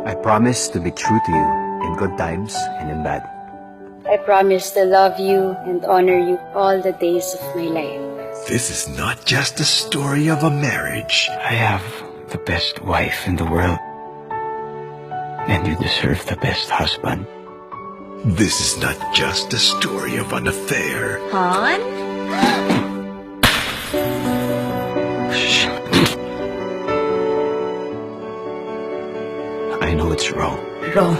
I promise to be true to you in good times and in bad. I promise to love you and honor you all the days of my life. This is not just the story of a marriage. I have the best wife in the world. And you deserve the best husband. This is not just the story of an affair. Han? I know it's wrong. Wrong.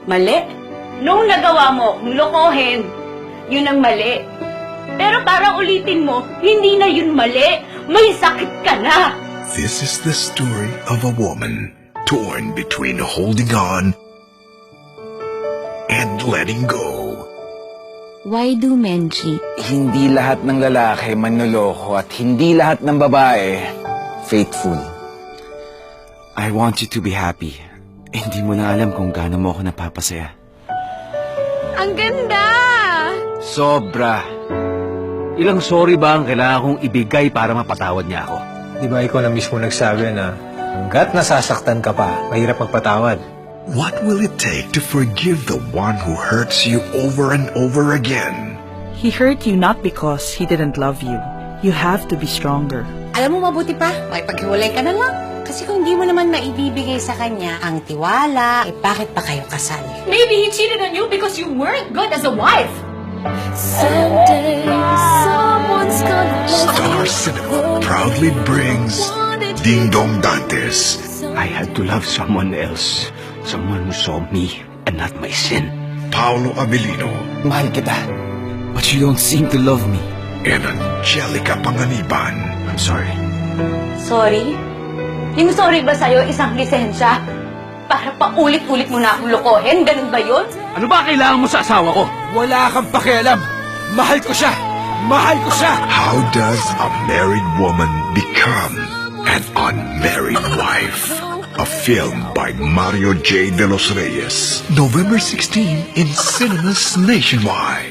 Mali? Nung nagawa mo akong lokohin, yun ang mali. Pero parang ulitin mo, hindi na yun mali. May sakit ka na. This is the story of a woman torn between holding on and letting go. Why do men cheat? Hindi lahat ng lalaki manloloko at hindi lahat ng babae faithful. I want you to be happy. Hindi mo na alam kung gaano mo ako napapasaya. Ang ganda! Sobra. Ilang sorry ba ang kailangan kong ibigay para mapatawad niya ako? Di ba ikaw na mismo nagsabi na hanggat nasasaktan ka pa, mahirap magpatawad? What will it take to forgive the one who hurts you over and over again? He hurt you not because he didn't love you. You have to be stronger. Alam mo, mabuti pa, makipaghiwalay ka na lang. Kasi kung hindi mo naman maibibigay sa kanya ang tiwala, bakit pa kayo kasal? Maybe he cheated on you because you weren't good as a wife. Someday, someone's gonna Star Cinema proudly brings Ding Dong Dantes. I had to love someone else. Someone who saw me and not my sin. Paolo Abilino Mahal kita. But you don't seem to love me. and Angelica Panganiban. I'm sorry. Sorry? Yung sorry ba sa'yo isang lisensya? Para paulit-ulit mo na akong lokohin? Ganun ba yun? Ano ba kailangan mo sa asawa ko? Wala kang pakialam. Mahal ko siya. Mahal ko siya. How does a married woman become an unmarried wife? A film by Mario J. de los Reyes. November 16 in cinemas nationwide.